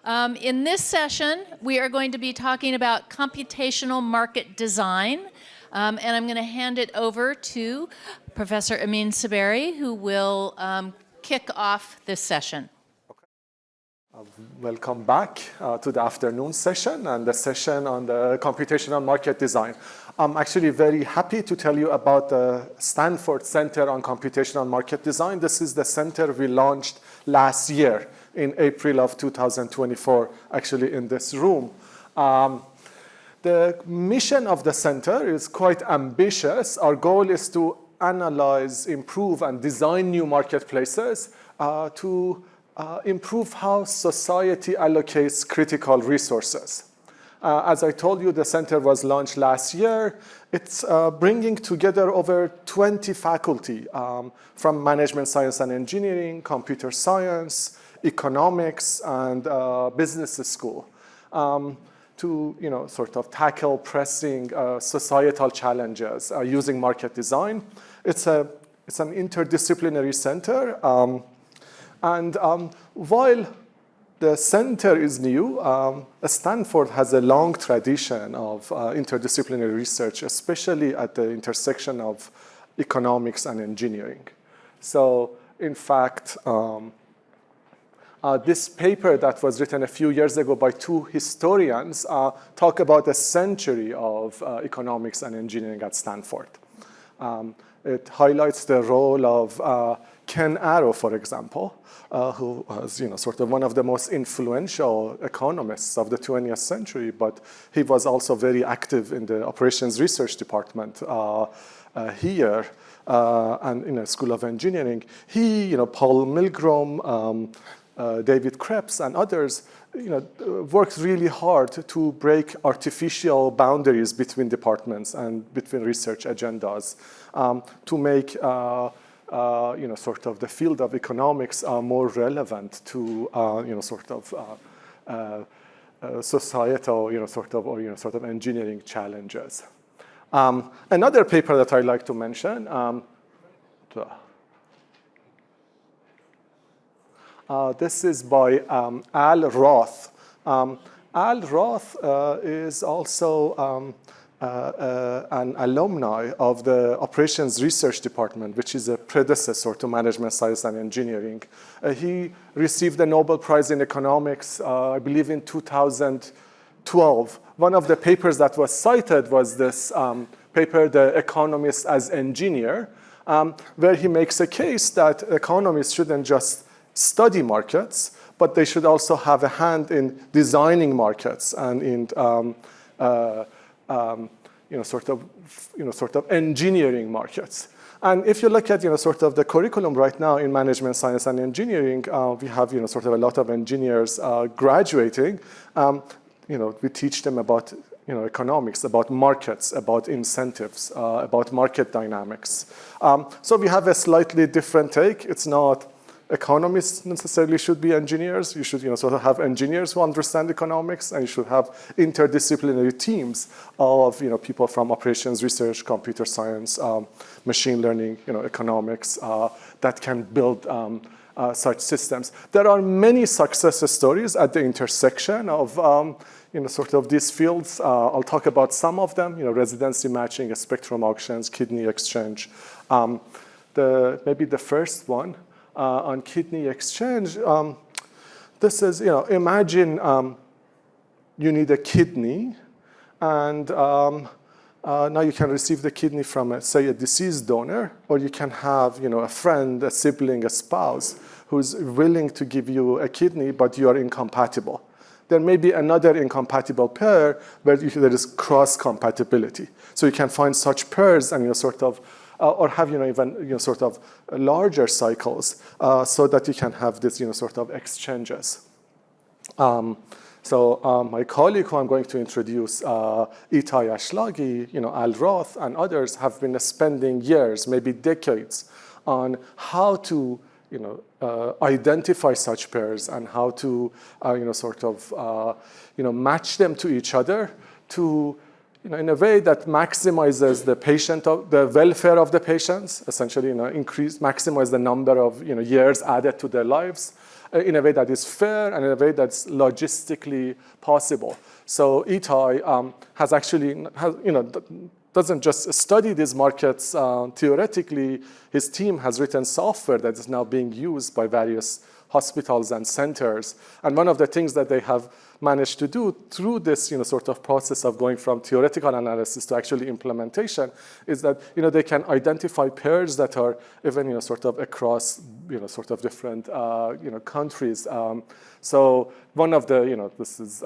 In this session, we are going to be talking about computational market design, and I'm going to hand it over to Professor Amin Saberi, who will kick off this session. Welcome back to the afternoon session and the session on the computational market design. I'm actually very happy to tell you about the Stanford Center on Computational Market Design. This is the center we launched last year in April of 2024, actually in this room. The mission of the center is quite ambitious. Our goal is to analyze, improve, and design new marketplaces to improve how society allocates critical resources. As I told you, the center was launched last year. It's bringing together over 20 faculty from management science and engineering, computer science, economics, and business school to sort of tackle pressing societal challenges using market design. It's an interdisciplinary center. And while the center is new, Stanford has a long tradition of interdisciplinary research, especially at the intersection of economics and engineering. So, in fact, this paper that was written a few years ago by two historians talk about a century of economics and engineering at Stanford. It highlights the role of Ken Arrow, for example, who was sort of one of the most influential economists of the 20th century, but he was also very active in the operations research department here and in the School of Engineering. He, Paul Milgrom, David Krebs, and others, worked really hard to break artificial boundaries between departments and between research agendas to make sort of the field of economics more relevant to societal sort of engineering challenges. Another paper that I'd like to mention. This is by Al Roth. Al Roth is also an alumni of the Operations Research Department, which is a predecessor to Management Science and Engineering. He received the Nobel Prize in Economics, I believe, in 2012. One of the papers that was cited was this paper, The Economist as Engineer, where he makes a case that economists shouldn't just study markets, but they should also have a hand in designing markets and in sort of engineering markets. And if you look at sort of the curriculum right now in management science and engineering, we have sort of a lot of engineers graduating. We teach them about economics, about markets, about incentives, about market dynamics. So we have a slightly different take. It's not economists necessarily should be engineers. You should sort of have engineers who understand economics, and you should have interdisciplinary teams of people from operations research, computer science, machine learning, economics that can build such systems. There are many success stories at the intersection of sort of these fields. I'll talk about some of them. Residency matching, spectrum auctions, kidney exchange. Maybe the first one. On kidney exchange, this is, imagine you need a kidney, and now you can receive the kidney from, say, a deceased donor, or you can have, a friend, a sibling, a spouse who's willing to give you a kidney, but you are incompatible. There may be another incompatible pair where there is cross-compatibility. So you can find such pairs and sort of or have even sort of larger cycles so that you can have this sort of exchanges. So my colleague who I'm going to introduce, Itai Ashlagi, Al Roth, and others have been spending years, maybe decades, on how to identify such pairs and how to sort of match them to each other to in a way that maximizes the welfare of the patients, essentially maximize the number of years added to their lives, in a way that is fair and in a way that's logistically possible. So Itai has actually, doesn't just study these markets theoretically. His team has written software that is now being used by various hospitals and centers. And one of the things that they have managed to do through this sort of process of going from theoretical analysis to actually implementation is that they can identify pairs that are even sort of across sort of different countries. So one of the this is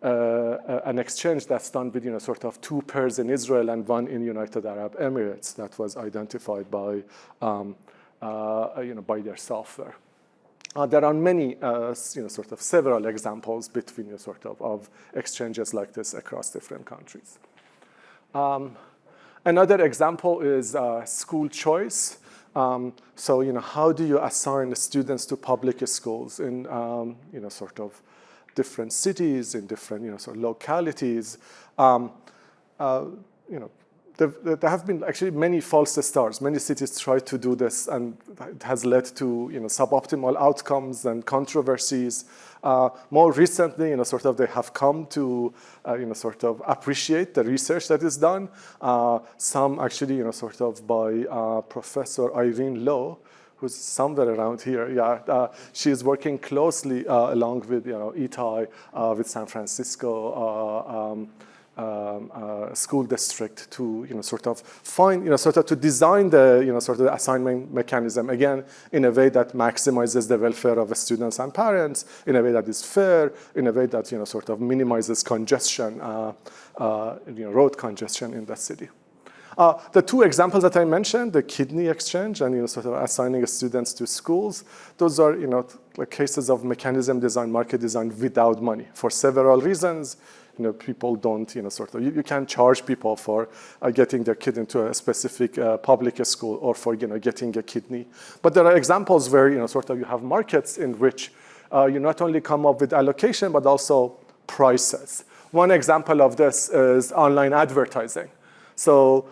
an exchange that's done with sort of 2 pairs in Israel and 1 in United Arab Emirates that was identified by by their software. There are many, sort of several examples between of exchanges like this across different countries. Another example is school choice. So how do you assign students to public schools in sort of different cities, in different sort of localities? There have been actually many false starts. Many cities tried to do this, and it has led to suboptimal outcomes and controversies. More recently, sort of they have come to sort of appreciate the research that is done. Some actually sort of by Professor Irene Lowe, who's somewhere around here. Yeah, she's working closely along with Itai with San Francisco. School district to sort of find sort of to design the sort of the assignment mechanism again in a way that maximizes the welfare of the students and parents, in a way that is fair, in a way that sort of minimizes congestion, road congestion in the city. The 2 examples that I mentioned, the kidney exchange and sort of assigning students to schools, those are like cases of mechanism design, market design without money for several reasons. People don't, sort of, you can't charge people for getting their kid into a specific public school or for, getting a kidney. But there are examples where, sort of, you have markets in which you not only come up with allocation, but also prices. One example of this is online advertising. So,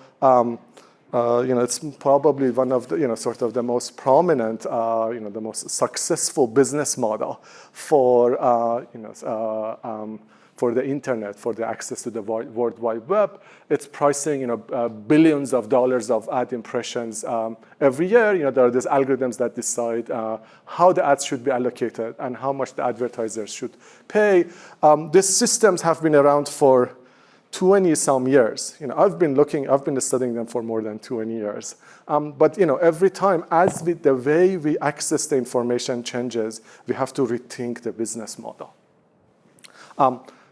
it's probably one of the, sort of the most prominent, the most successful business model for, for the internet, for the access to the World Wide Web. It's pricing, billions of dollars of ad impressions every year. There are these algorithms that decide how the ads should be allocated and how much the advertisers should pay. These systems have been around for 20-some years. I've been studying them for more than 20 years. But every time, as with the way we access the information changes, we have to rethink the business model.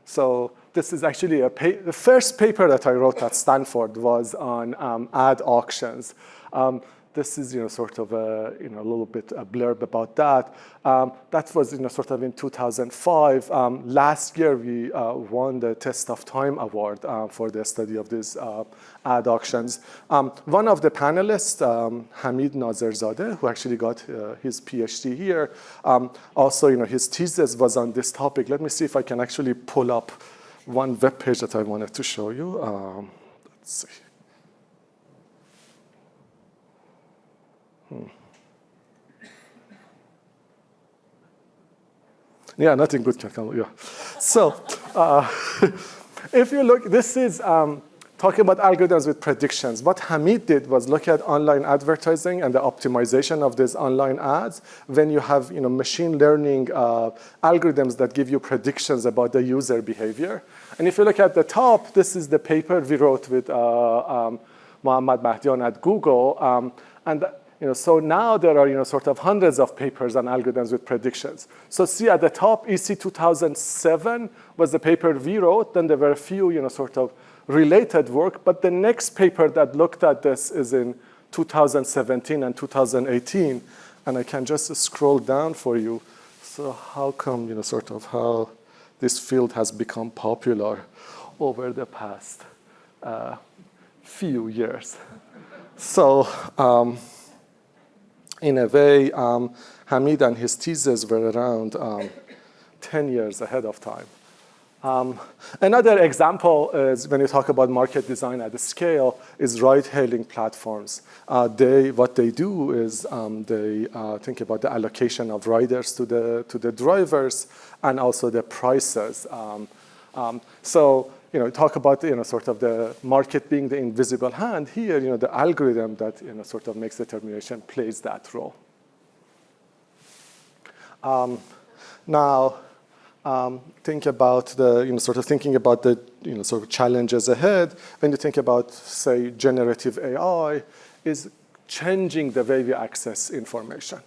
So this is actually the first paper that I wrote at Stanford was on ad auctions. This is sort of a little bit a blurb about that. That was sort of in 2005. Last year we won the Test of Time Award for the study of these ad auctions. One of the panelists, Hamid Nazerzadeh, who actually got his PhD here, also his thesis was on this topic. Let me see if I can actually pull up one web page that I wanted to show you. Let's see. Yeah, nothing good can come. Yeah. So, if you look, this is talking about algorithms with predictions. What Hamid did was look at online advertising and the optimization of these online ads when you have machine learning algorithms that give you predictions about the user behavior. And if you look at the top, this is the paper we wrote with Mohammad Mahdian at Google. So now there are sort of hundreds of papers on algorithms with predictions. So see at the top, EC 2007 was the paper we wrote. Then there were a few sort of related work. But the next paper that looked at this is in 2017 and 2018. And I can just scroll down for you. So how come sort of how this field has become popular over the past few years? So. In a way, Hamid and his thesis were around 10 years ahead of time. Another example is when you talk about market design at the scale is ride-hailing platforms. What they do is they think about the allocation of riders to the drivers and also the prices. So talk about sort of the market being the invisible hand. Here, the algorithm that sort of makes determination plays that role. Now, think about sort of thinking about the sort of challenges ahead. When you think about, say, generative AI, is changing the way we access information.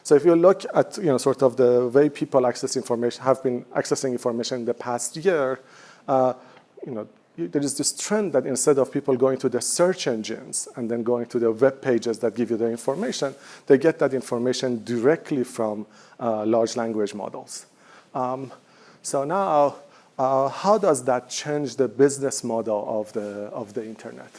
So if you look at sort of the way people access information, have been accessing information in the past year, there is this trend that instead of people going to the search engines and then going to the web pages that give you the information, they get that information directly from large language models. So now, how does that change the business model of the internet?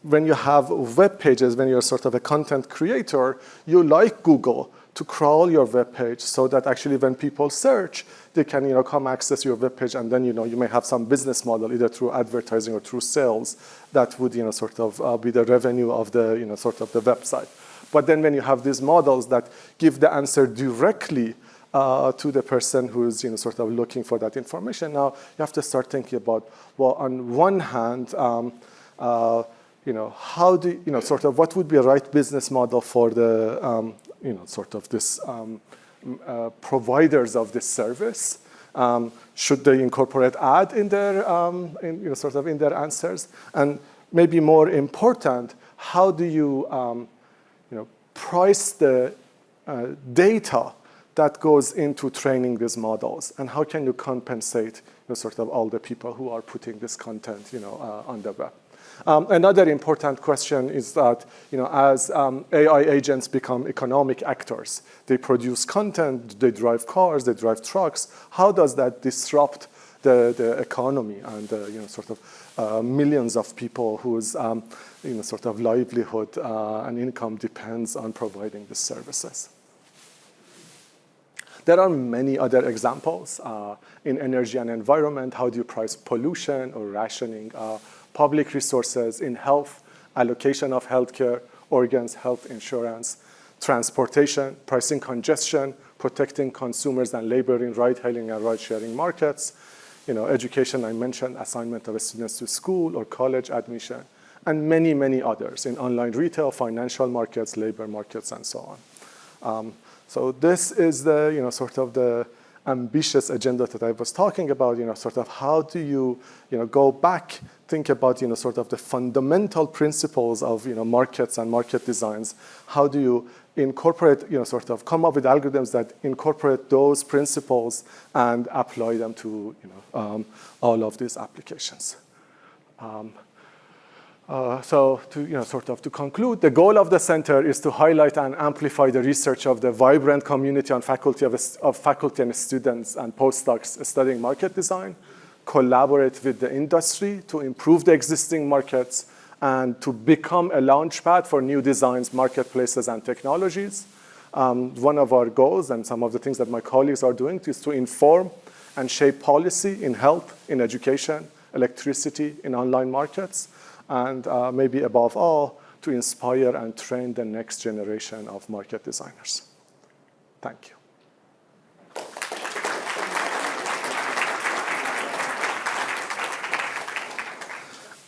When you have web pages, when you're sort of a content creator, you like Google to crawl your web page so that actually when people search, they can come access your web page, and then you may have some business model either through advertising or through sales that would sort of be the revenue of the sort of the website. But then when you have these models that give the answer directly to the person who's sort of looking for that information, now you have to start thinking about, well, on one hand, how do sort of what would be a right business model for the sort of this providers of this service? Should they incorporate ad in their sort of in their answers? And maybe more important, how do you price the data that goes into training these models, and how can you compensate sort of all the people who are putting this content on the web? Another important question is that as AI agents become economic actors, they produce content, they drive cars, they drive trucks. How does that disrupt the economy and sort of millions of people whose sort of livelihood and income depends on providing these services? There are many other examples in energy and environment. How do you price pollution or rationing? Public resources in health, allocation of healthcare, organs, health insurance, transportation, pricing congestion, protecting consumers and labor in ride-hailing and ride-sharing markets. Education, I mentioned, assignment of students to school or college admission, and many, many others in online retail, financial markets, labor markets, and so on. So this is the sort of the ambitious agenda that I was talking about. Sort of how do you go back, think about sort of the fundamental principles of markets and market designs. How do you incorporate sort of come up with algorithms that incorporate those principles and apply them to all of these applications? So to sort of to conclude, the goal of the center is to highlight and amplify the research of the vibrant community and faculty of faculty and students and postdocs studying market design, collaborate with the industry to improve the existing markets and to become a launchpad for new designs, marketplaces, and technologies. One of our goals and some of the things that my colleagues are doing is to inform and shape policy in health, in education, electricity, in online markets, and maybe above all, to inspire and train the next generation of market designers. Thank you.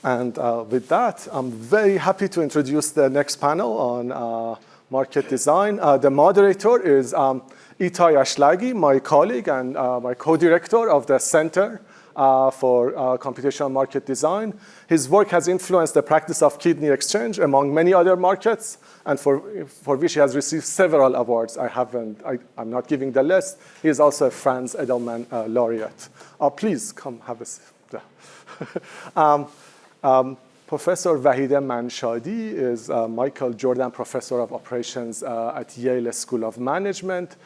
And with that, I'm very happy to introduce the next panel on market design. The moderator is Itai Ashlagi, my colleague and my co-director of the Center for Computational Market Design. His work has influenced the practice of kidney exchange among many other markets, and for which he has received several awards. I'm not giving the list. He is also a Franz Edelman laureate. Please come have a seat. Professor Vahideh Manshadi is Michael Jordan Professor of Operations at Yale School of Management.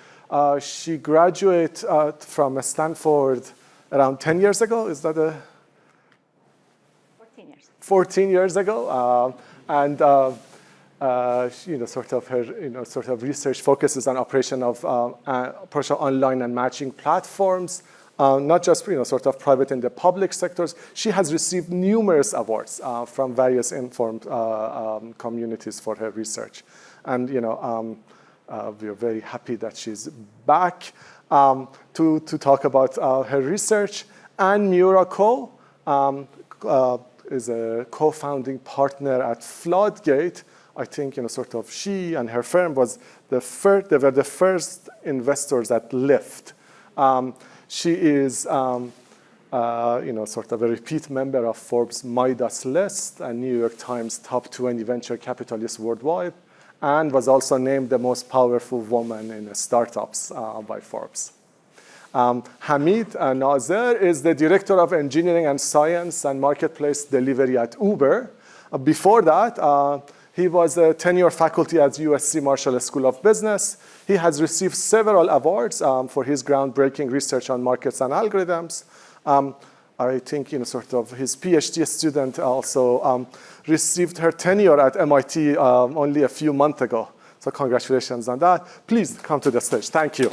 She graduated from Stanford around 10 years ago. Is that 14 years. 14 years ago, and sort of her sort of research focuses on operation of online and matching platforms. not just sort of private and the public sectors. She has received numerous awards from various informed communities for her research. And we are very happy that she's back to talk about her research. And Miura-Ko is a co-founding partner at Floodgate. I think sort of she and her firm was they were the first investors at Lyft. She is sort of a repeat member of Forbes Midas list and New York Times top 20 venture capitalists worldwide, and was also named the most powerful woman in startups by Forbes. Hamid Nazerzadeh is the Director of Engineering and Science and Marketplace Delivery at Uber. Before that, he was a tenure faculty at USC Marshall School of Business. He has received several awards for his groundbreaking research on markets and algorithms. I think sort of his PhD student also received her tenure at MIT only a few months ago. So congratulations on that. Please come to the stage. Thank you.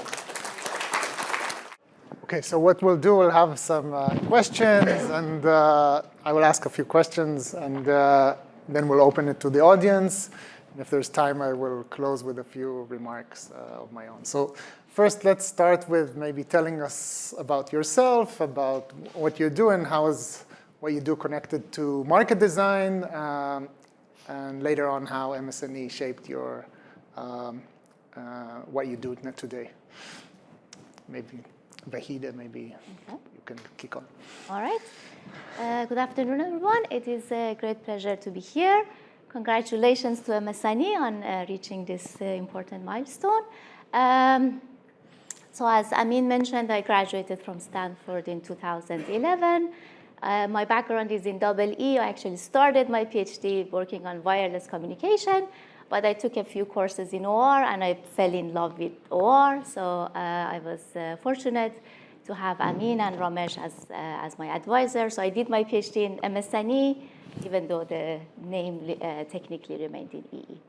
Okay, so what we'll do, we'll have some questions, and I will ask a few questions, and then we'll open it to the audience. And if there's time, I will close with a few remarks of my own. So first, let's start with maybe telling us about yourself, about what you do, and how is what you do connected to market design, and later on how MS&E shaped your what you do today. Maybe Vahideh, maybe you can kick on. All right. Good afternoon, everyone. It is a great pleasure to be here. Congratulations to MS&E on reaching this important milestone. So as Amin mentioned, I graduated from Stanford in 2011. My background is in EE. I actually started my PhD working on wireless communication, but I took a few courses in OR, and I fell in love with OR. So I was fortunate to have Amin and Ramesh as my advisors. So I did my PhD in MS&E, even though the name technically remained in EE.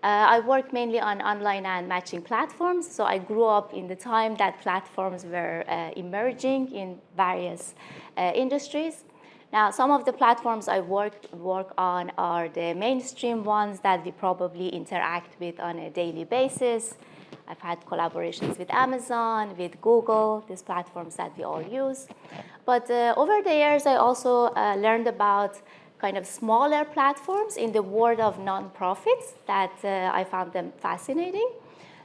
I work mainly on online and matching platforms. So I grew up in the time that platforms were emerging in various industries. Now, some of the platforms I work on are the mainstream ones that we probably interact with on a daily basis. I've had collaborations with Amazon, with Google, these platforms that we all use. But over the years, I also learned about kind of smaller platforms in the world of nonprofits that I found them fascinating.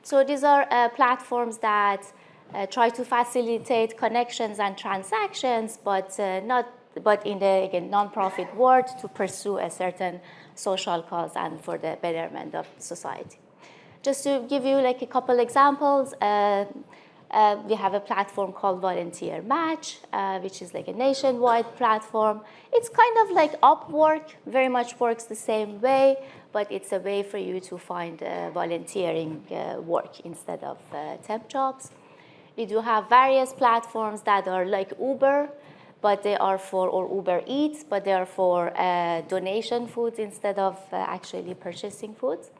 So these are platforms that try to facilitate connections and transactions, but in the, again, nonprofit world to pursue a certain social cause and for the betterment of society. Just to give you like a couple examples, we have a platform called Volunteer Match, which is like a nationwide platform. It's kind of like Upwork, very much works the same way, but it's a way for you to find volunteering work instead of temp jobs. We do have various platforms that are like Uber, but they are or Uber Eats, but they are for donation foods instead of actually purchasing foods.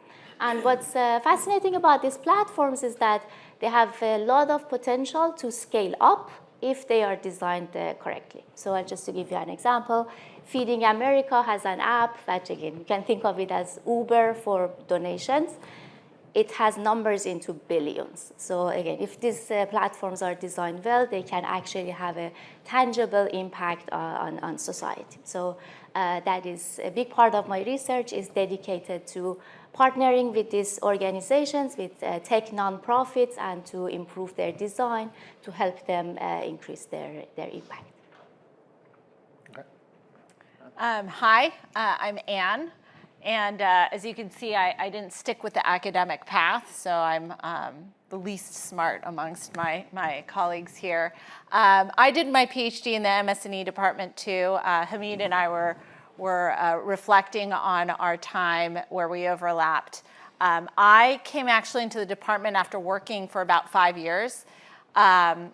And what's fascinating about these platforms is that they have a lot of potential to scale up if they are designed correctly. So just to give you an example, Feeding America has an app that, again, you can think of it as Uber for donations. It has numbers into billions. So again, if these platforms are designed well, they can actually have a tangible impact on society. So that is a big part of my research is dedicated to partnering with these organizations, with tech nonprofits, and to improve their design to help them increase their impact. Okay. Hi, I'm Anne. And as you can see, I didn't stick with the academic path, so I'm the least smart amongst my colleagues here. I did my PhD in the MS&E department too. Hamid and I were reflecting on our time where we overlapped. I came actually into the department after working for about 5 years and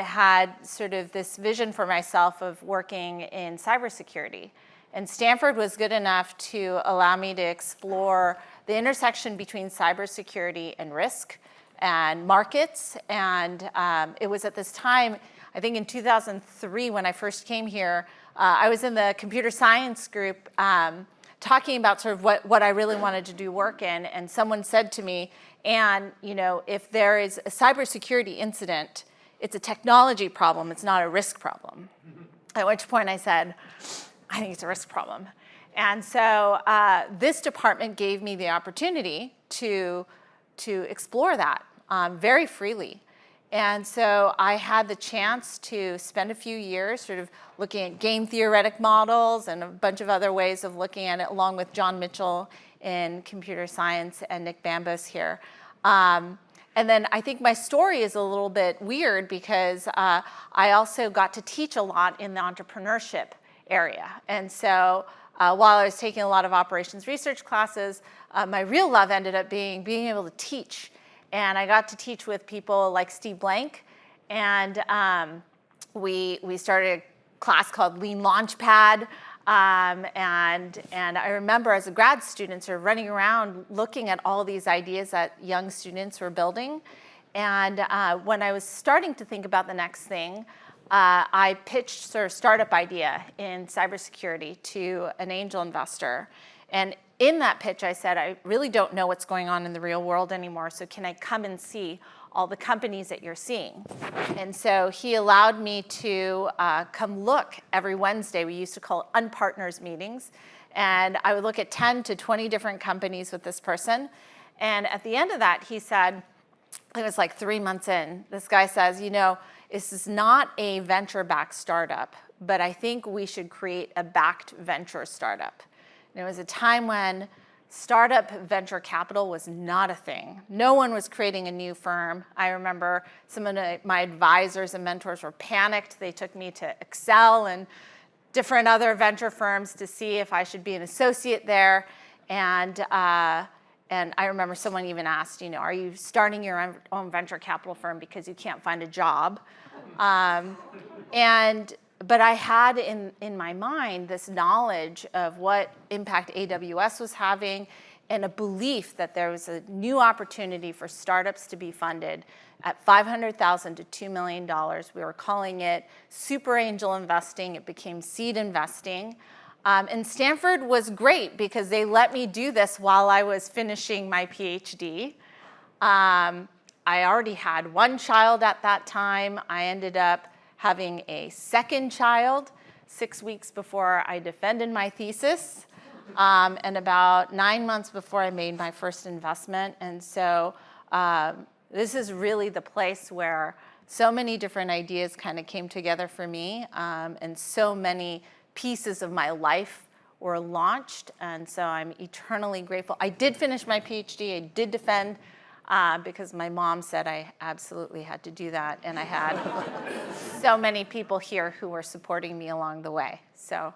had sort of this vision for myself of working in cybersecurity. And Stanford was good enough to allow me to explore the intersection between cybersecurity and risk and markets. And it was at this time, I think in 2003, when I first came here, I was in the computer science group talking about sort of what I really wanted to do work in, and someone said to me, "Anne, if there is a cybersecurity incident, it's a technology problem, it's not a risk problem." At which point I said, "I think it's a risk problem." And so this department gave me the opportunity to explore that very freely. And so I had the chance to spend a few years sort of looking at game theoretic models and a bunch of other ways of looking at it, along with John Mitchell in computer science and Nick Bambos here. And then I think my story is a little bit weird because I also got to teach a lot in the entrepreneurship area. And so while I was taking a lot of operations research classes, my real love ended up being able to teach. And I got to teach with people like Steve Blank. And we started a class called Lean Launchpad. And I remember as a grad student sort of running around looking at all these ideas that young students were building. And when I was starting to think about the next thing, I pitched sort of startup idea in cybersecurity to an angel investor. And in that pitch, I said, I really don't know what's going on in the real world anymore, so can I come and see all the companies that you're seeing? And so he allowed me to come look every Wednesday. We used to call it unpartners meetings. And I would look at 10 to 20 different companies with this person. And at the end of that, he said, it was like 3 months in, this guy says, this is not a venture-backed startup, but I think we should create a backed venture startup. And it was a time when startup venture capital was not a thing. No one was creating a new firm. I remember some of my advisors and mentors were panicked. They took me to Excel and different other venture firms to see if I should be an associate there. And I remember someone even asked, are you starting your own venture capital firm because you can't find a job? But I had in my mind this knowledge of what impact AWS was having and a belief that there was a new opportunity for startups to be funded at $500,000 to $2 million. We were calling it super angel investing. It became seed investing. And Stanford was great because they let me do this while I was finishing my PhD. I already had one child at that time. I ended up having a second child 6 weeks before I defended my thesis, and about 9 months before I made my first investment. And so this is really the place where so many different ideas kind of came together for me, and so many pieces of my life were launched. And so I'm eternally grateful. I did finish my PhD. I did defend because my mom said I absolutely had to do that. And I had so many people here who were supporting me along the way. So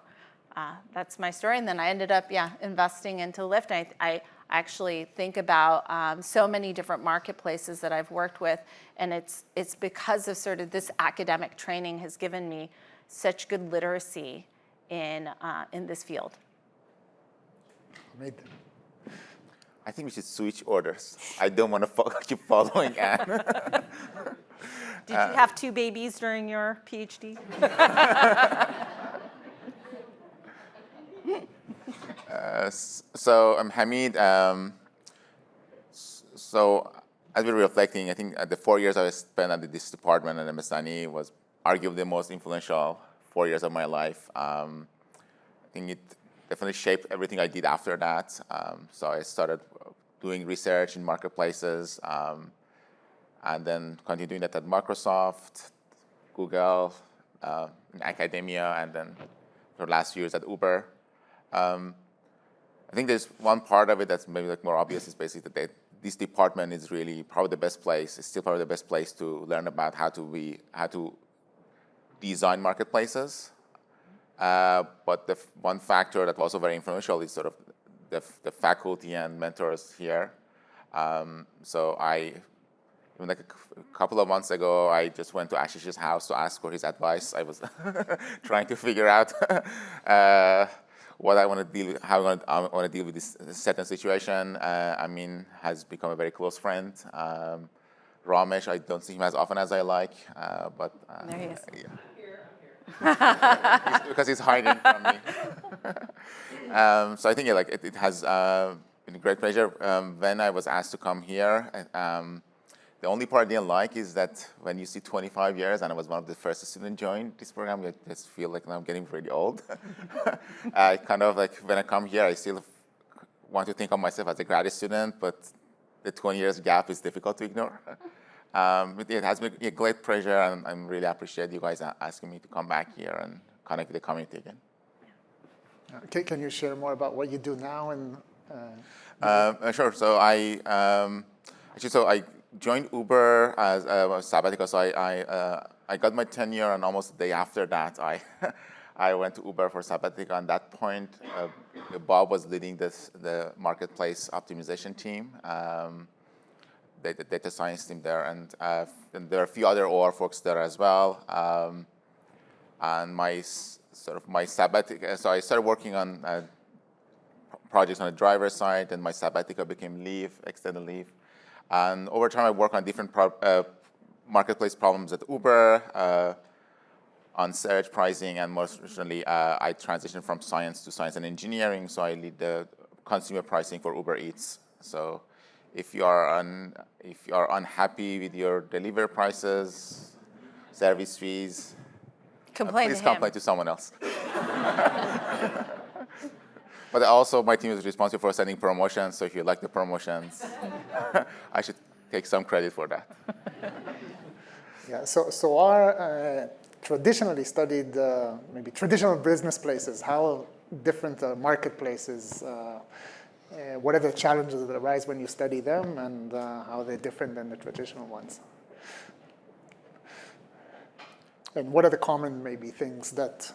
that's my story. And then I ended up, investing into Lyft. I actually think about so many different marketplaces that I've worked with. And it's because of sort of this academic training has given me such good literacy in this field. Hamid. I think we should switch orders. I don't want to keep following Anne. Did you have 2 babies during your PhD? So I'm Hamid. So as we're reflecting, I think the 4 years I spent at this department at MS&E was arguably the most influential 4 years of my life. I think it definitely shaped everything I did after that. So I started doing research in marketplaces, and then continued doing that at Microsoft, Google, in academia, and then for the last few years at Uber. I think there's one part of it that's maybe like more obvious is basically that this department is really probably the best place. It's still probably the best place to learn about how to design marketplaces. But the one factor that's also very influential is sort of the faculty and mentors here. So even like a couple of months ago, I just went to Ashish's house to ask for his advice. I was trying to figure out what I want to deal with, how I want to deal with this certain situation. Amin has become a very close friend. Ramesh, I don't see him as often as I like, but There he is. because he's hiding from me. So I think yeah, like it has been a great pleasure. When I was asked to come here, the only part I didn't like is that when you see 25 years, and I was one of the first students to join this program, I just feel like I'm getting really old. I kind of like, when I come here, I still want to think of myself as a graduate student, but the 20 years gap is difficult to ignore. It has been a great pleasure, and I really appreciate you guys asking me to come back here and connect with the community again. Can you share more about what you do now? And Sure. So I joined Uber as a sabbatical. So I got my tenure, and almost the day after that, I went to Uber for sabbatical. At that point, Bob was leading the marketplace optimization team, the data science team there, and there are a few other OR folks there as well. And my sabbatical, so I started working on projects on the driver's side, and my sabbatical became leave, extended leave. And over time, I worked on different marketplace problems at Uber, on search pricing, and most recently, I transitioned from science to science and engineering, so I lead the consumer pricing for Uber Eats. So if you are unhappy with your delivery prices, service fees, please complain to someone else. But also, my team is responsible for sending promotions, so if you like the promotions, I should take some credit for that. yeah, so our traditionally studied maybe traditional business places, how different marketplaces, what are the challenges that arise when you study them, and how they're different than the traditional ones? And what are the common maybe things that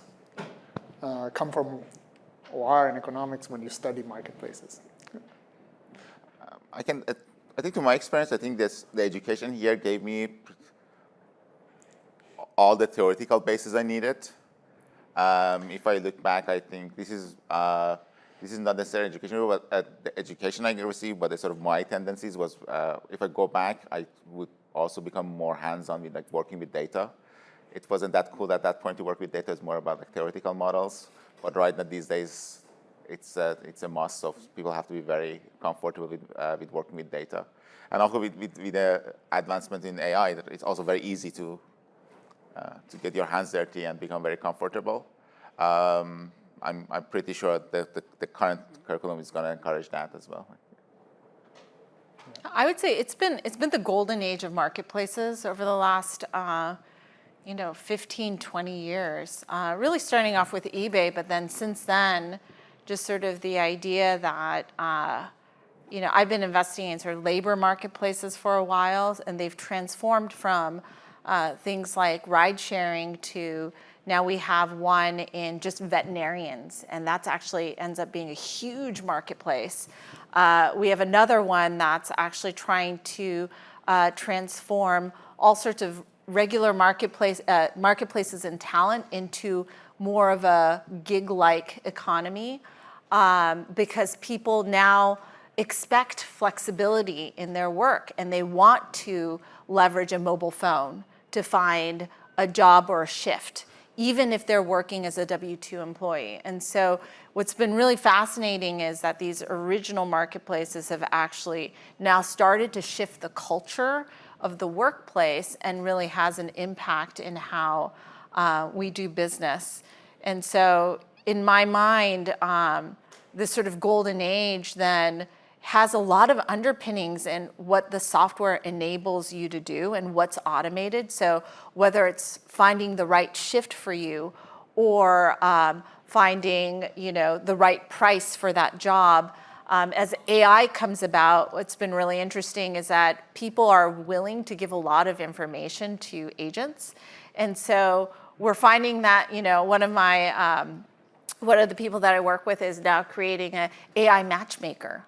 come from OR and economics when you study marketplaces? I think to my experience, I think the education here gave me all the theoretical basis I needed. If I look back, I think this is not necessarily education, but the education I received, but the sort of my tendencies was, if I go back, I would also become more hands-on with like working with data. It wasn't that cool at that point to work with data. It's more about like theoretical models. But right now, these days, it's a must. So people have to be very comfortable with working with data. And also with the advancement in AI, it's also very easy to get your hands dirty and become very comfortable. I'm pretty sure that the current curriculum is going to encourage that as well. I would say it's been the golden age of marketplaces over the last 15, 20 years. Really starting off with eBay, but then since then, just sort of the idea that I've been investing in sort of labor marketplaces for a while, and they've transformed from things like ride sharing to now we have one in just veterinarians, and that's actually ends up being a huge marketplace. We have another one that's actually trying to transform all sorts of regular marketplaces and talent into more of a gig-like economy, because people now expect flexibility in their work, and they want to leverage a mobile phone to find a job or a shift, even if they're working as a W-2 employee. And so what's been really fascinating is that these original marketplaces have actually now started to shift the culture of the workplace and really has an impact in how we do business. And so in my mind, this sort of golden age then has a lot of underpinnings in what the software enables you to do and what's automated. So whether it's finding the right shift for you or finding the right price for that job, as AI comes about, what's been really interesting is that people are willing to give a lot of information to agents. And so we're finding that, one of the people that I work with is now creating an AI matchmaker.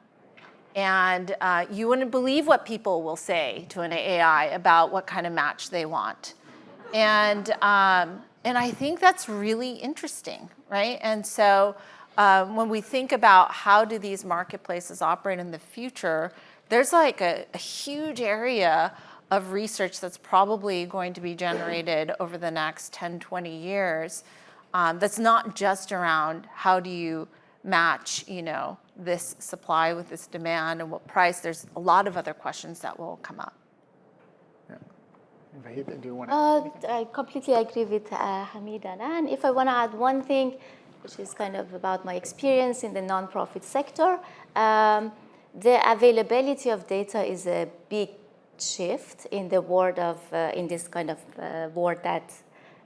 And you wouldn't believe what people will say to an AI about what kind of match they want. And I think that's really interesting, right? And so when we think about how do these marketplaces operate in the future, there's like a huge area of research that's probably going to be generated over the next 10, 20 years that's not just around how do you match, this supply with this demand and what price. There's a lot of other questions that will come up. Yeah. Vahideh, do you want to? I completely agree with Hamid and Anne. If I want to add one thing, which is kind of about my experience in the nonprofit sector, the availability of data is a big shift in the world of, in this kind of world that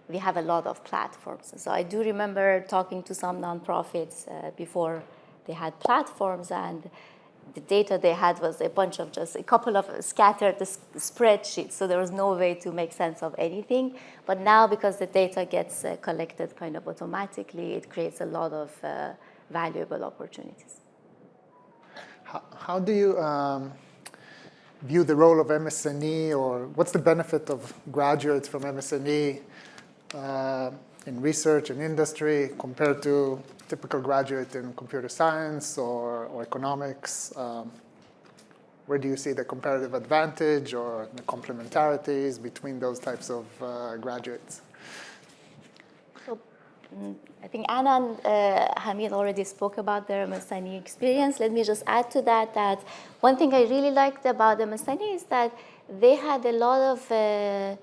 we have a lot of platforms. So I do remember talking to some nonprofits before they had platforms, and the data they had was a bunch of just a couple of scattered spreadsheets. So there was no way to make sense of anything. But now, because the data gets collected kind of automatically, it creates a lot of valuable opportunities. How do you view the role of MS&E, or what's the benefit of graduates from MS&E in research and industry compared to typical graduate in computer science or economics? Where do you see the comparative advantage or the complementarities between those types of graduates? So, I think Anna and Hamid already spoke about their MS&E experience. Let me just add to that one thing I really liked about MS&E is that they had a lot of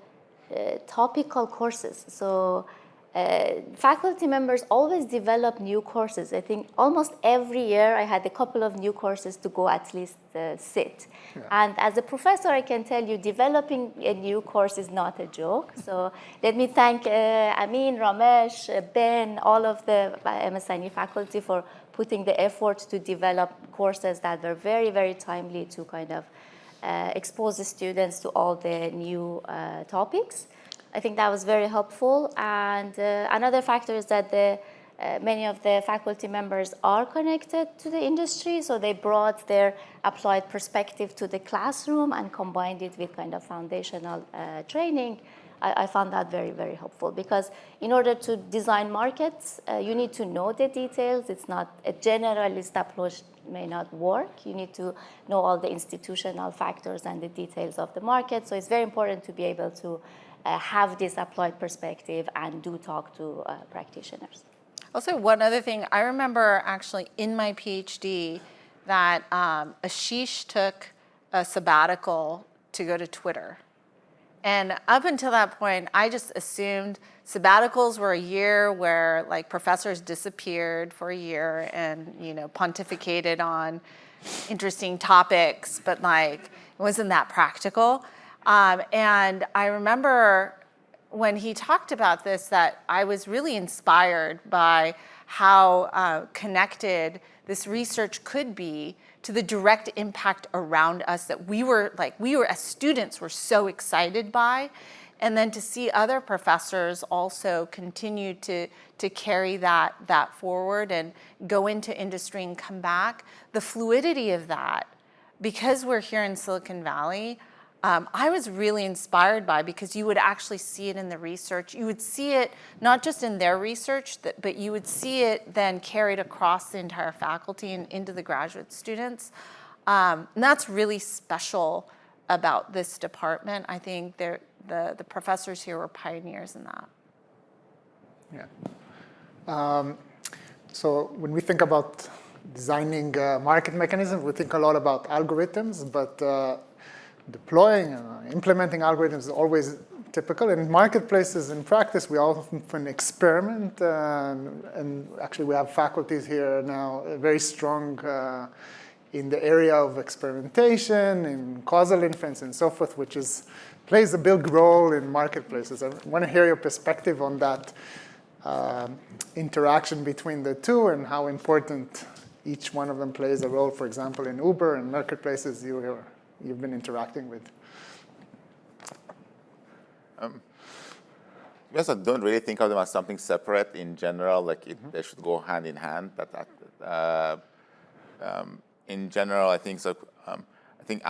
topical courses. So faculty members always develop new courses. I think almost every year I had a couple of new courses to go at least sit. Yeah. And as a professor, I can tell you developing a new course is not a joke. So let me thank Amin, Ramesh, Ben, all of the MS&E faculty for putting the effort to develop courses that were very, very timely to kind of expose the students to all the new topics. I think that was very helpful. And another factor is that many of the faculty members are connected to the industry, so they brought their applied perspective to the classroom and combined it with kind of foundational training. I found that very, very helpful, because in order to design markets, you need to know the details. It's not a generalist approach may not work. You need to know all the institutional factors and the details of the market. So it's very important to be able to have this applied perspective and do talk to practitioners. Also, one other thing, I remember actually in my PhD that Ashish took a sabbatical to go to Twitter. And up until that point, I just assumed sabbaticals were a year where like professors disappeared for a year and pontificated on interesting topics, but like it wasn't that practical. And I remember when he talked about this that I was really inspired by how connected this research could be to the direct impact around us that we were as students were so excited by, and then to see other professors also continue to carry that forward and go into industry and come back. The fluidity of that, because we're here in Silicon Valley, I was really inspired by, because you would actually see it in the research. You would see it not just in their research, but you would see it then carried across the entire faculty and into the graduate students. And that's really special about this department. I think the professors here were pioneers in that. Yeah. So when we think about designing market mechanisms, we think a lot about algorithms, but deploying and implementing algorithms is always typical. In marketplaces, in practice, we often experiment. And actually, we have faculties here now very strong in the area of experimentation, in causal inference, and so forth, which plays a big role in marketplaces. I want to hear your perspective on that interaction between the two and how important each one of them plays a role. For example, in Uber and marketplaces, you've been interacting with. Yes, I don't really think of them as something separate in general. Like they should go hand in hand. But in general, I think so. I think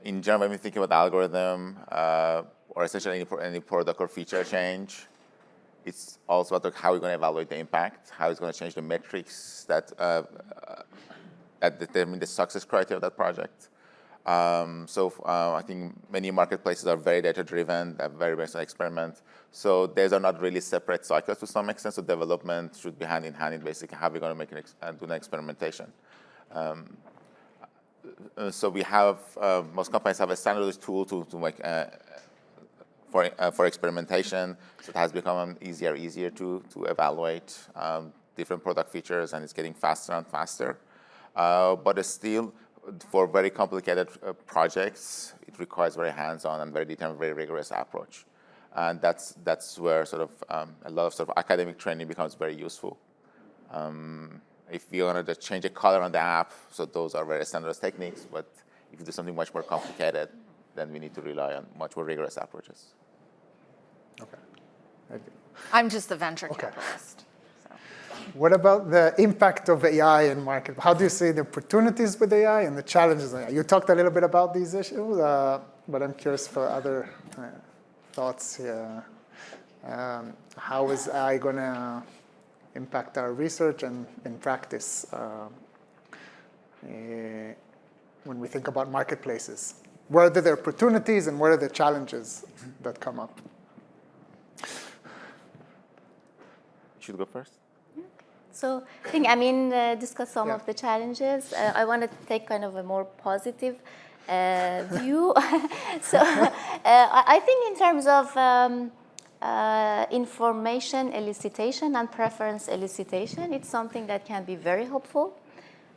in general, when we think about algorithm or essentially any product or feature change, it's also about how we're going to evaluate the impact, how it's going to change the metrics that determine the success criteria of that project. I think many marketplaces are very data-driven, they're very based on experiment. So these are not really separate cycles to some extent. So development should be hand in hand in basically how we're going to make do an experimentation. So we have most companies have a standardized tool to make for experimentation. So it has become easier to evaluate different product features, and it's getting faster and faster. But it's still, for very complicated projects, it requires very hands-on and very determined, very rigorous approach. And that's where sort of a lot of sort of academic training becomes very useful. If you want to just change a color on the app, so those are very standardized techniques, but if you do something much more complicated, then we need to rely on much more rigorous approaches. Okay. Thank you. I'm just the venture capitalist. So. What about the impact of AI in market? How do you see the opportunities with AI and the challenges of AI? You talked a little bit about these issues, but I'm curious for other thoughts here. How is AI going to impact our research and in practice when we think about marketplaces? What are the opportunities and what are the challenges that come up? You should go first. So I think Amin discussed some of the challenges. I want to take kind of a more positive view. So I think in terms of information elicitation and preference elicitation, it's something that can be very helpful.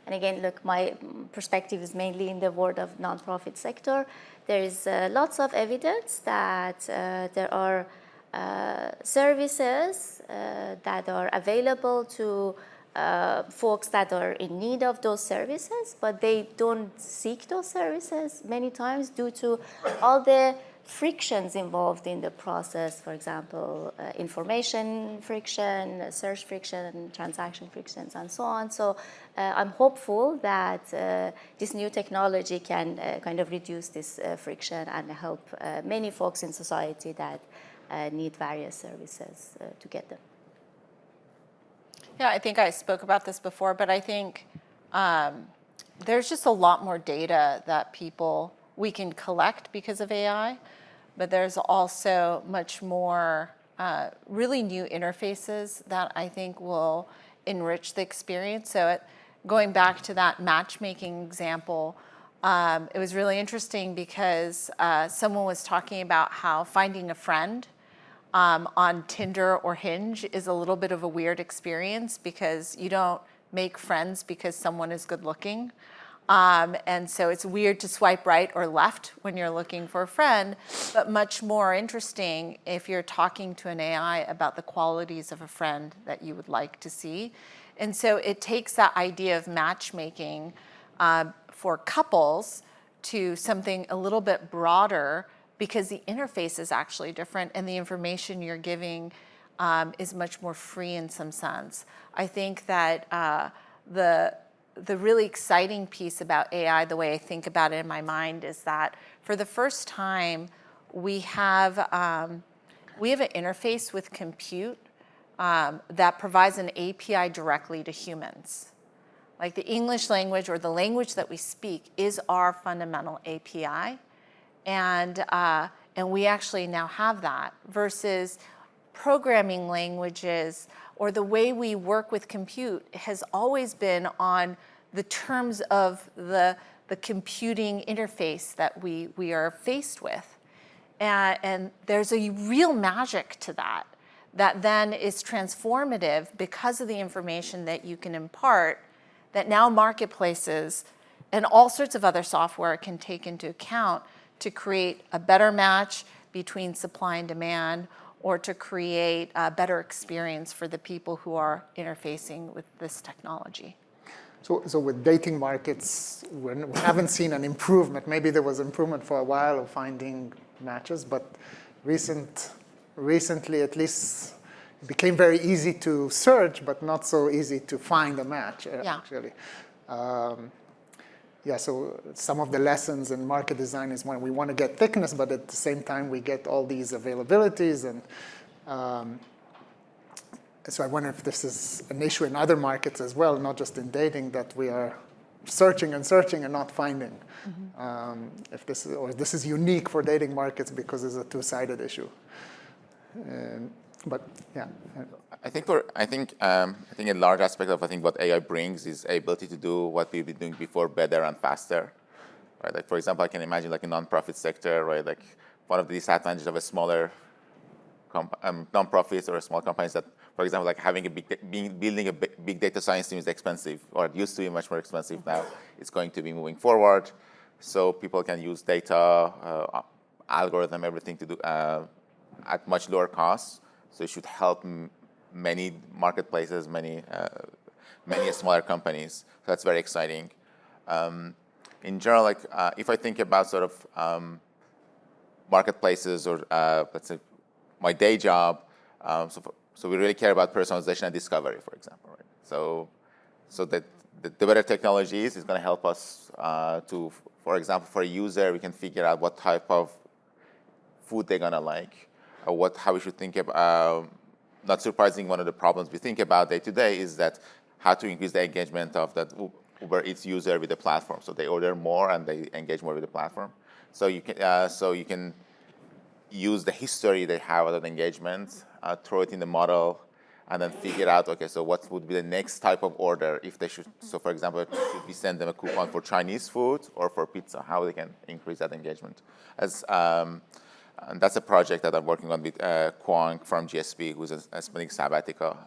And again, look, my perspective is mainly in the world of nonprofit sector. There is lots of evidence that there are services that are available to folks that are in need of those services, but they don't seek those services many times due to all the frictions involved in the process. For example, information friction, search friction, transaction frictions, and so on. So I'm hopeful that this new technology can kind of reduce this friction and help many folks in society that need various services to get them. Yeah, I think I spoke about this before, but I think there's just a lot more data that we can collect because of AI, but there's also much more really new interfaces that I think will enrich the experience. So going back to that matchmaking example, it was really interesting because someone was talking about how finding a friend on Tinder or Hinge is a little bit of a weird experience because you don't make friends because someone is good looking. And so it's weird to swipe right or left when you're looking for a friend, but much more interesting if you're talking to an AI about the qualities of a friend that you would like to see. And so it takes that idea of matchmaking for couples to something a little bit broader because the interface is actually different and the information you're giving is much more free in some sense. I think that the really exciting piece about AI, the way I think about it in my mind, is that for the first time, we have an interface with compute that provides an API directly to humans. Like the English language or the language that we speak is our fundamental API. And we actually now have that versus programming languages or the way we work with compute has always been on the terms of the computing interface that we are faced with. And there's a real magic to that then is transformative because of the information that you can impart that now marketplaces and all sorts of other software can take into account to create a better match between supply and demand or to create a better experience for the people who are interfacing with this technology. So with dating markets, we haven't seen an improvement. Maybe there was improvement for a while of finding matches, but recently at least it became very easy to search, but not so easy to find a match, actually. So some of the lessons in market design is when we want to get thickness, but at the same time we get all these availabilities. And so I wonder if this is an issue in other markets as well, not just in dating, that we are searching and searching and not finding. If this is unique for dating markets because it's a two-sided issue. But yeah. I think a large aspect of what AI brings is ability to do what we've been doing before better and faster. Right? Like for example, I can imagine like a nonprofit sector, right? Like one of the disadvantages of a smaller nonprofits or small companies that, for example, like building a big data science team is expensive, or it used to be much more expensive. Now it's going to be moving forward, so people can use data, algorithm, everything to do at much lower costs. So it should help many marketplaces, many smaller companies. So that's very exciting. In general, like if I think about sort of marketplaces or let's say my day job, so we really care about personalization and discovery, for example, right? So that the better technologies is going to help us to, for example, for a user, we can figure out what type of food they're going to like, or how we should think about. Not surprising, one of the problems we think about day to day is that how to increase the engagement of that Uber Eats user with the platform. So they order more and they engage more with the platform. So you can use the history they have of engagement, throw it in the model, and then figure out, okay, so what would be the next type of order if they should. So for example, should we send them a coupon for Chinese food or for pizza? How they can increase that engagement? And that's a project that I'm working on with Kwong from GSP, who's a spending sabbatical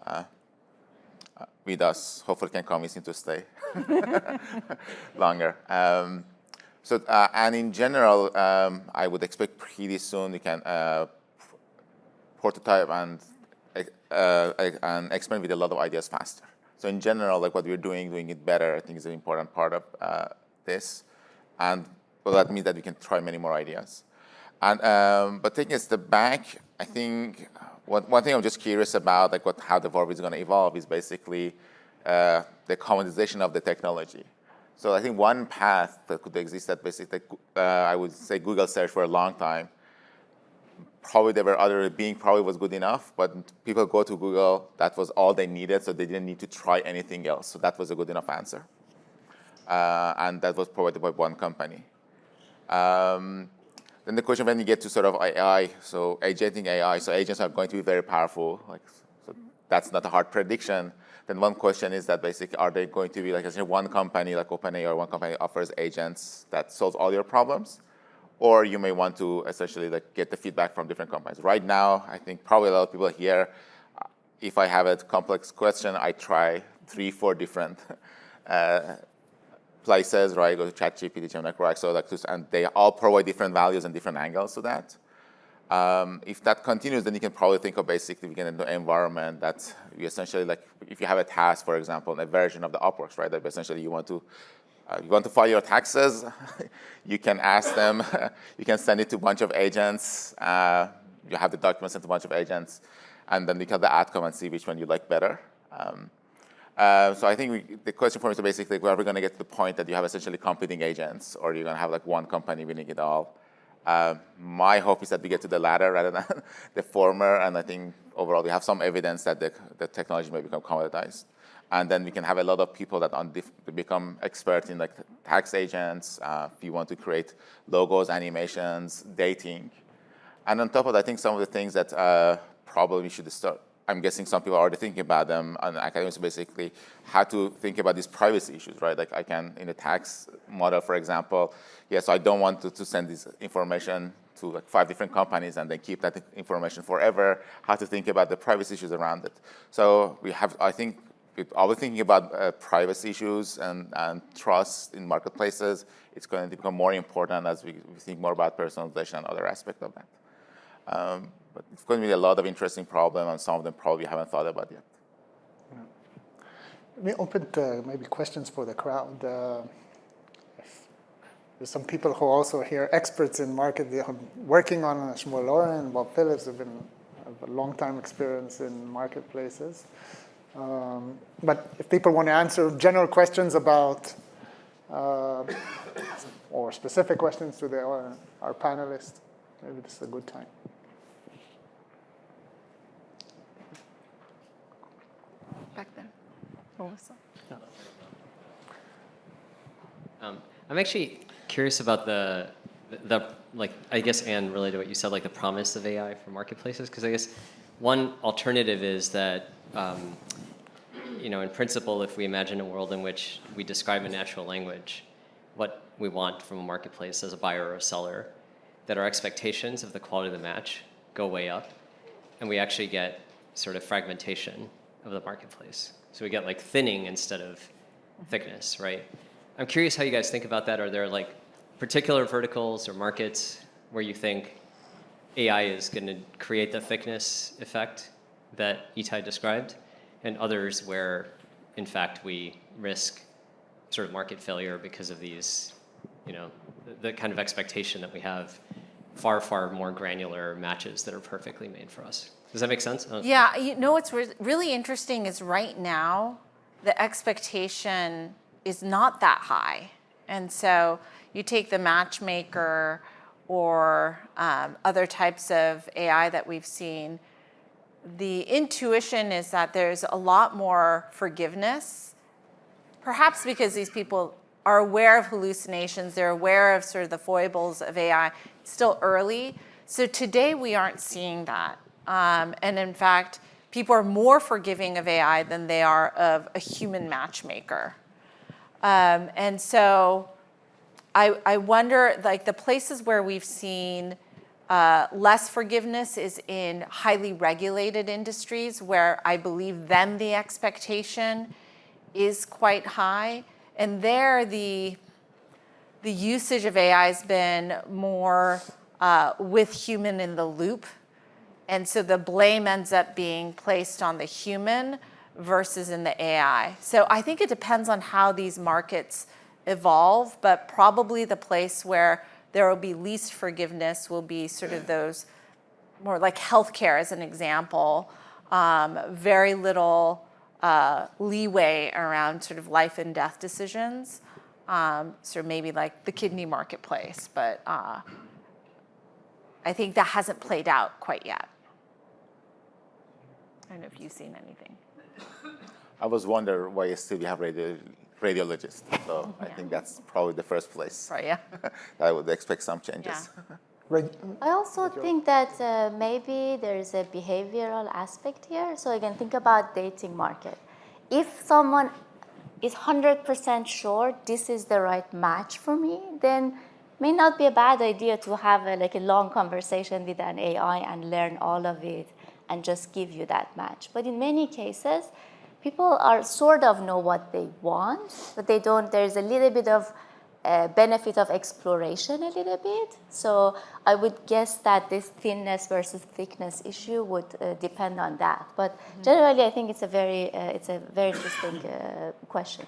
with us. Hopefully can convince him to stay longer. And in general, I would expect pretty soon we can prototype and experiment with a lot of ideas faster. So in general, like what we're doing it better, I think is an important part of this. And well, that means that we can try many more ideas. And but taking a step back, I think one thing I'm just curious about, like how the world is going to evolve, is basically the commoditization of the technology. So I think one path that could exist that basically, I would say Google search for a long time. Probably there were other, Bing probably was good enough, but people go to Google, that was all they needed, so they didn't need to try anything else. So that was a good enough answer. And that was provided by one company. Then the question, when you get to sort of AI, so agenting AI, so agents are going to be very powerful. So that's not a hard prediction. Then one question is that basically, are they going to be like, I say, one company like OpenAI or one company offers agents that solves all your problems? Or you may want to essentially like get the feedback from different companies. Right now, I think probably a lot of people here, if I have a complex question, I try 3-4 different places, right? Go to ChatGPT, Gemini, and they all provide different values and different angles to that. If that continues, then you can probably think of basically we get into an environment that you essentially like, if you have a task, for example, a version of the Upworks, right? That essentially you want to file your taxes, you can ask them, you can send it to a bunch of agents, you have the documents sent to a bunch of agents, and then you get the outcome and see which one you like better. So I think the question for me is basically, are we going to get to the point that you have essentially competing agents, or you're going to have like one company winning it all? My hope is that we get to the latter rather than the former, and I think overall we have some evidence that the technology may become commoditized. And then we can have a lot of people that become experts in like tax agents, if you want to create logos, animations, dating. And on top of that, I think some of the things that probably we should start, I'm guessing some people are already thinking about them, and academics basically how to think about these privacy issues, right? Like I can, in the tax model, for example, yes, I don't want to send this information to like 5 different companies and then keep that information forever, how to think about the privacy issues around it. So we have, I think, always thinking about privacy issues and trust in marketplaces. It's going to become more important as we think more about personalization and other aspects of that. But it's going to be a lot of interesting problems, and some of them probably haven't thought about yet. Yeah. Let me open to maybe questions for the crowd. There's some people who also here, experts in market, working on Shmuel Loren and Bob Phillips have a long time experience in marketplaces. But if people want to answer general questions about, or specific questions to our panelists, maybe this is a good time. Back there. Melissa. Yeah. I'm actually curious about the like, I guess, Anne, related to what you said, like the promise of AI for marketplaces, because I guess one alternative is that, you know, in principle, if we imagine a world in which we describe in natural language what we want from a marketplace as a buyer or a seller, that our expectations of the quality of the match go way up, and we actually get sort of fragmentation of the marketplace. So we get like thinning instead of thickness, right? I'm curious how you guys think about that. Are there like particular verticals or markets where you think AI is going to create the thickness effect that Itai described, and others where, in fact, we risk sort of market failure because of these, you know, the kind of expectation that we have far, far more granular matches that are perfectly made for us. Does that make sense? Yeah, you know what's really interesting is right now, the expectation is not that high. And so you take the matchmaker or other types of AI that we've seen, the intuition is that there's a lot more forgiveness, perhaps because these people are aware of hallucinations, they're aware of sort of the foibles of AI. It's still early. So today we aren't seeing that. And in fact, people are more forgiving of AI than they are of a human matchmaker. And so I wonder, like the places where we've seen less forgiveness is in highly regulated industries where I believe then the expectation is quite high. And there the usage of AI has been more with human in the loop. And so the blame ends up being placed on the human versus in the AI. So I think it depends on how these markets evolve, but probably the place where there will be least forgiveness will be sort of those more like healthcare as an example, very little leeway around sort of life and death decisions. So maybe like the kidney marketplace, but I think that hasn't played out quite yet. I don't know if you've seen anything. I was wondering why still you have radiologists. So I think that's probably the first place. Right, yeah. I would expect some changes. Yeah. I also think that maybe there's a behavioral aspect here. So again, think about dating market. If someone is 100% sure this is the right match for me, then may not be a bad idea to have like a long conversation with an AI and learn all of it and just give you that match. But in many cases, people are sort of know what they want, but they don't. There's a little bit of benefit of exploration a little bit. So I would guess that this thinness versus thickness issue would depend on that. But generally, I think it's a very interesting question.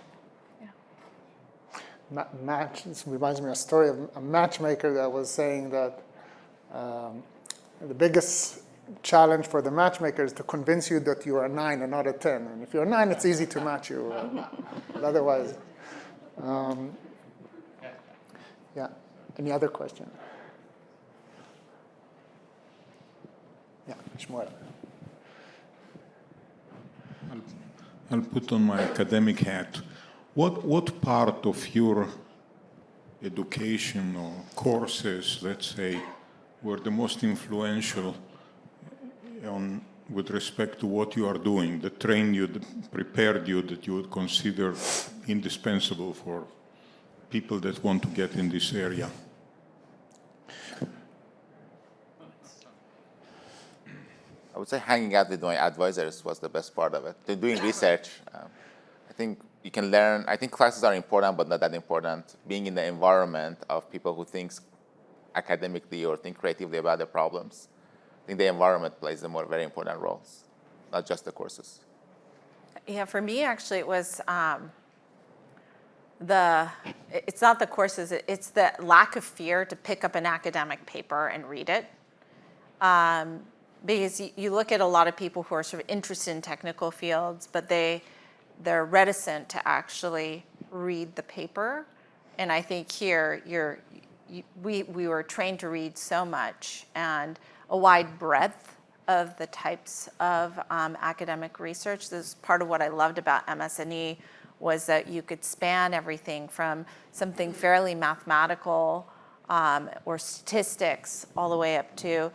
This reminds me of a story of a matchmaker that was saying that the biggest challenge for the matchmaker is to convince you that you are a 9 and not a 10. And if you're a 9, it's easy to match you. But otherwise, yeah. Any other question? Yeah, Shmuel. I'll put on my academic hat. What part of your education or courses, let's say, were the most influential with respect to what you are doing, that trained you, that prepared you, that you would consider indispensable for people that want to get in this area? I would say hanging out with my advisors was the best part of it. Doing research, I think you can learn. I think classes are important, but not that important. Being in the environment of people who think academically or think creatively about the problems, I think the environment plays a very important role, not just the courses. Yeah, for me, actually, it was it's not the courses, it's the lack of fear to pick up an academic paper and read it. Because you look at a lot of people who are sort of interested in technical fields, but they're reticent to actually read the paper. And I think here we were trained to read so much and a wide breadth of the types of academic research. This is part of what I loved about MS&E was that you could span everything from something fairly mathematical or statistics all the way up to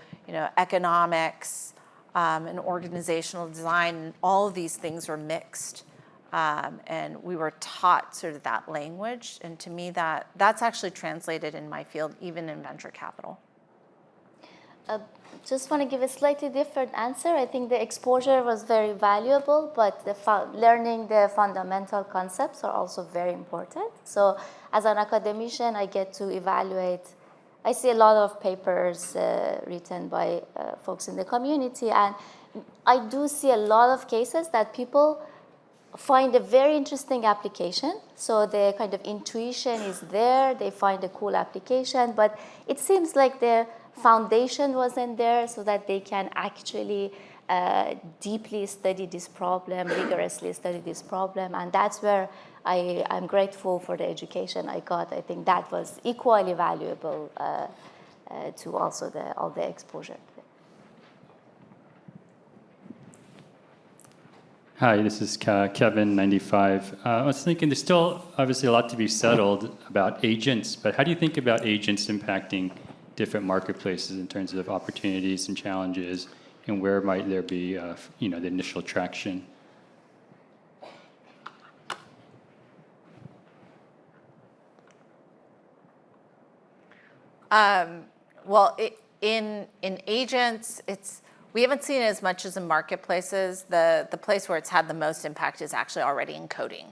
economics and organizational design. And all of these things were mixed. And we were taught sort of that language. And to me, that's actually translated in my field, even in venture capital. Just want to give a slightly different answer. I think the exposure was very valuable, but learning the fundamental concepts are also very important. So as an academician, I get to evaluate. I see a lot of papers written by folks in the community, and I do see a lot of cases that people find a very interesting application. So the kind of intuition is there, they find a cool application, but it seems like the foundation wasn't there so that they can actually deeply study this problem, rigorously study this problem. And that's where I'm grateful for the education I got. I think that was equally valuable to also all the exposure. Hi, this is Kevin, 95. I was thinking there's still obviously a lot to be settled about agents, but how do you think about agents impacting different marketplaces in terms of opportunities and challenges, and where might there be, the initial traction? Well, in agents, we haven't seen it as much as in marketplaces. The place where it's had the most impact is actually already in coding.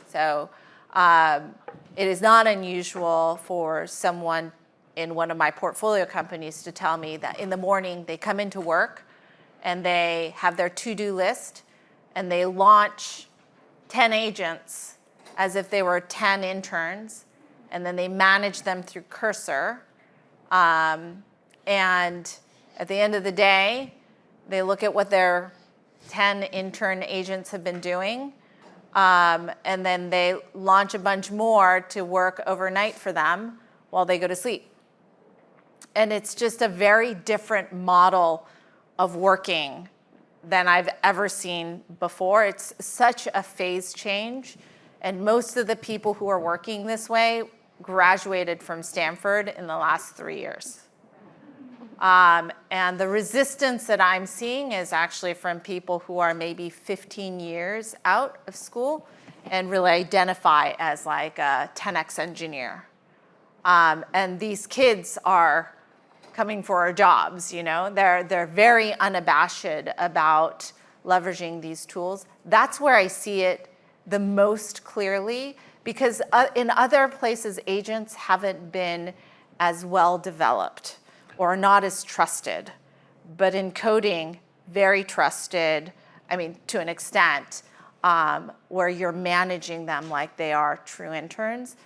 So it is not unusual for someone in one of my portfolio companies to tell me that in the morning they come into work and they have their to-do list and they launch 10 agents as if they were 10 interns, and then they manage them through Cursor. And at the end of the day, they look at what their 10 intern agents have been doing, and then they launch a bunch more to work overnight for them while they go to sleep. And it's just a very different model of working than I've ever seen before. It's such a phase change. And most of the people who are working this way graduated from Stanford in the last 3 years. And the resistance that I'm seeing is actually from people who are maybe 15 years out of school and really identify as like a 10x engineer. And these kids are coming for our jobs, They're very unabashed about leveraging these tools. That's where I see it the most clearly, because in other places, agents haven't been as well developed or not as trusted. But in coding, very trusted, to an extent, where you're managing them like they are true interns.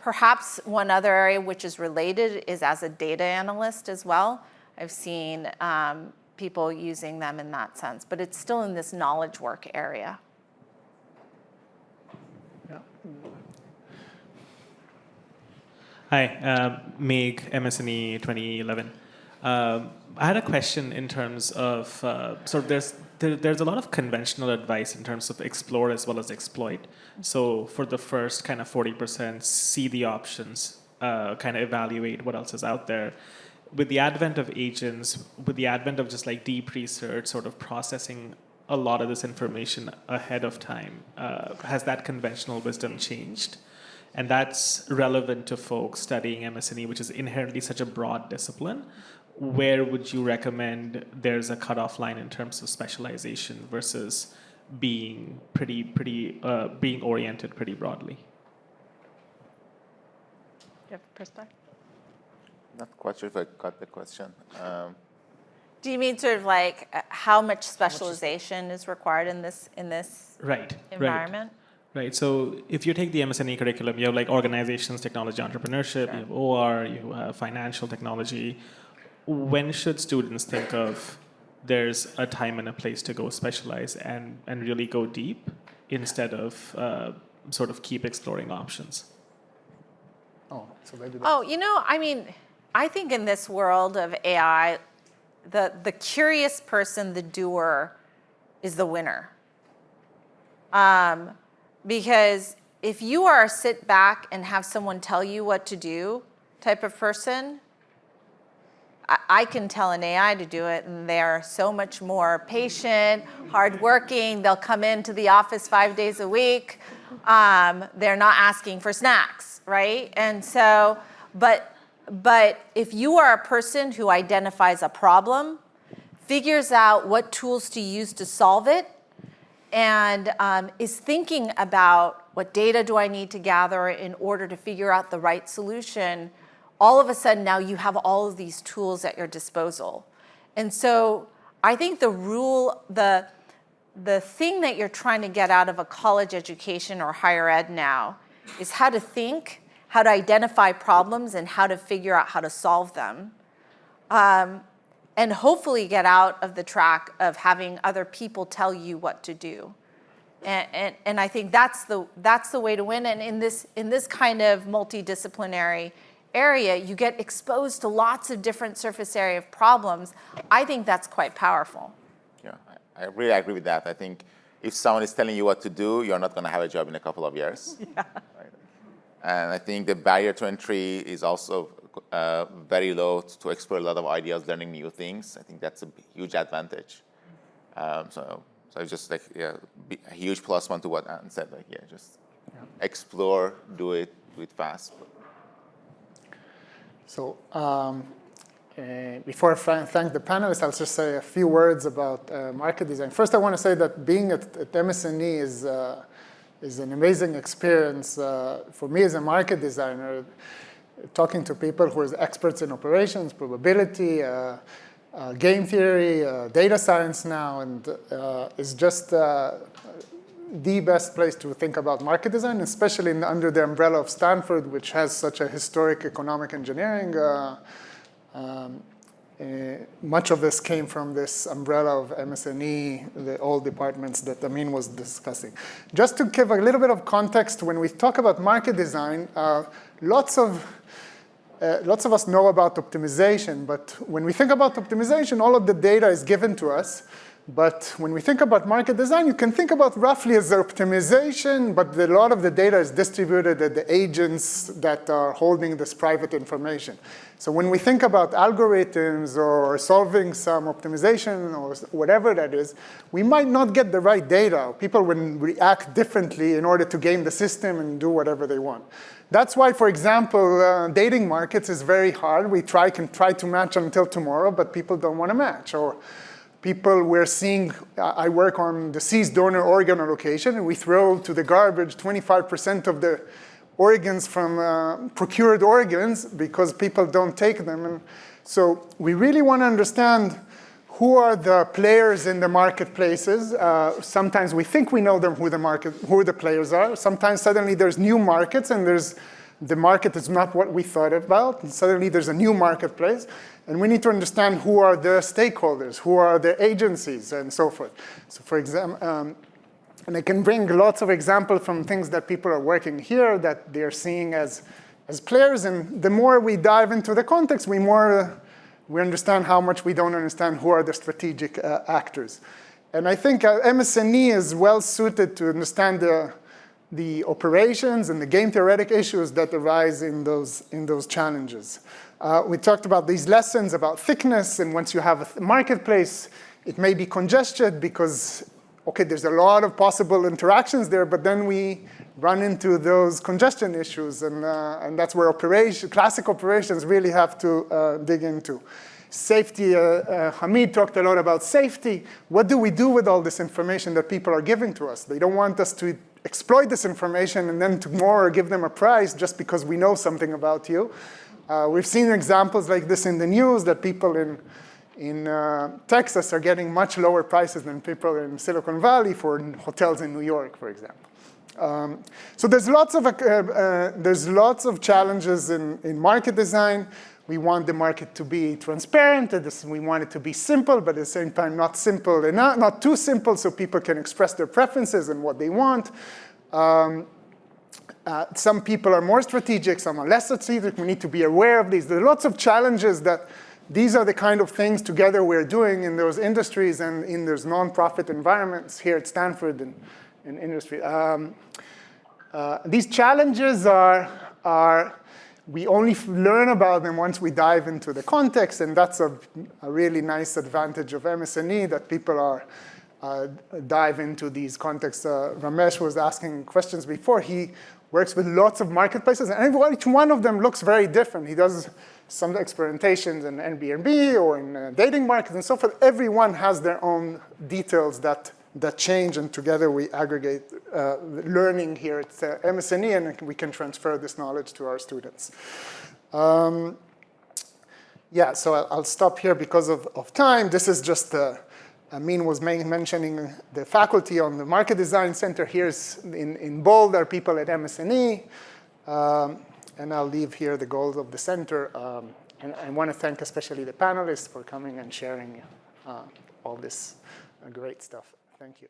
Perhaps one other area which is related is as a data analyst as well. I've seen people using them in that sense, but it's still in this knowledge work area. Yeah. Hi, Meg, MS&E 2011. I had a question in terms of, there's a lot of conventional advice in terms of explore as well as exploit. So for the first kind of 40%, see the options, kind of evaluate what else is out there. With the advent of agents, with the advent of just like deep research, sort of processing a lot of this information ahead of time, has that conventional wisdom changed? And that's relevant to folks studying MS&E, which is inherently such a broad discipline. Where would you recommend there's a cutoff line in terms of specialization versus being being oriented pretty broadly? Do you have a perspective? Not quite sure if I got the question. Do you mean sort of like how much specialization is required in this right, environment? Right. So if you take the MS&E curriculum, you have like organizations, technology, entrepreneurship, you have OR, you have financial technology. When should students think of there's a time and a place to go specialize and really go deep instead of sort of keep exploring options? I think in this world of AI, the curious person, the doer, is the winner. Because if you are a sit back and have someone tell you what to do type of person, I can tell an AI to do it, and they're so much more patient, hardworking. They'll come into the office 5 days a week. They're not asking for snacks, right? And so, but if you are a person who identifies a problem, figures out what tools to use to solve it, and is thinking about what data do I need to gather in order to figure out the right solution, all of a sudden now you have all of these tools at your disposal. And so I think the thing that you're trying to get out of a college education or higher ed now is how to think, how to identify problems, and how to figure out how to solve them. And hopefully get out of the track of having other people tell you what to do. And I think that's the way to win. And in this kind of multidisciplinary area, you get exposed to lots of different surface area of problems. I think that's quite powerful. Yeah, I really agree with that. I think if someone is telling you what to do, you're not going to have a job in a couple of years. Yeah. Right? And I think the barrier to entry is also very low to explore a lot of ideas, learning new things. I think that's a huge advantage. So just like, yeah, a huge plus one to what Anne said. Like, yeah, just explore, do it fast. So before I thank the panelists, I'll just say a few words about market design. First, I want to say that being at MS&E is an amazing experience for me as a market designer, talking to people who are experts in operations, probability, game theory, data science now, and is just the best place to think about market design, especially under the umbrella of Stanford, which has such a historic economic engineering. Much of this came from this umbrella of MS&E, the old departments that Amin was discussing. Just to give a little bit of context, when we talk about market design, lots of us know about optimization, but when we think about optimization, all of the data is given to us. But when we think about market design, you can think about roughly as optimization, but a lot of the data is distributed at the agents that are holding this private information. So when we think about algorithms or solving some optimization or whatever that is, we might not get the right data. People will react differently in order to game the system and do whatever they want. That's why, for example, dating markets is very hard. We can try to match until tomorrow, but people don't want to match. Or people we're seeing, I work on deceased donor organ allocation, and we throw to the garbage 25% of the organs from procured organs because people don't take them. And so we really want to understand who are the players in the marketplaces. Sometimes we think we know them, who the players are. Sometimes suddenly there's new markets, and the market is not what we thought about. And suddenly there's a new marketplace. And we need to understand who are the stakeholders, who are the agencies, and so forth. So for example, and I can bring lots of examples from things that people are working here that they're seeing as players. And the more we dive into the context, we understand how much we don't understand who are the strategic actors. And I think MS&E is well suited to understand the operations and the game theoretic issues that arise in those challenges. We talked about these lessons about thickness, and once you have a marketplace, it may be congested because, okay, there's a lot of possible interactions there, but then we run into those congestion issues, and that's where classic operations really have to dig into. Safety, Hamid talked a lot about safety. What do we do with all this information that people are giving to us? They don't want us to exploit this information and then tomorrow give them a prize just because we know something about you. We've seen examples like this in the news that people in Texas are getting much lower prices than people in Silicon Valley for hotels in New York, for example. So there's lots of challenges in market design. We want the market to be transparent. We want it to be simple, but at the same time not simple and not too simple, so people can express their preferences and what they want. Some people are more strategic, some are less strategic. We need to be aware of these. There are lots of challenges that these are the kind of things together we're doing in those industries and in those nonprofit environments here at Stanford in industry. These challenges we only learn about them once we dive into the context, and that's a really nice advantage of MS&E, that people dive into these contexts. Ramesh was asking questions before. He works with lots of marketplaces, and each one of them looks very different. He does some experimentations in Airbnb or in dating markets and so forth. Everyone has their own details that change, and together we aggregate learning here at MS&E, and we can transfer this knowledge to our students. Yeah, so I'll stop here because of time. This is just Amin was mentioning the faculty on the Market Design Center. Here's in bold are people at MS&E. And I'll leave here the goals of the center. And I want to thank especially the panelists for coming and sharing all this great stuff. Thank you.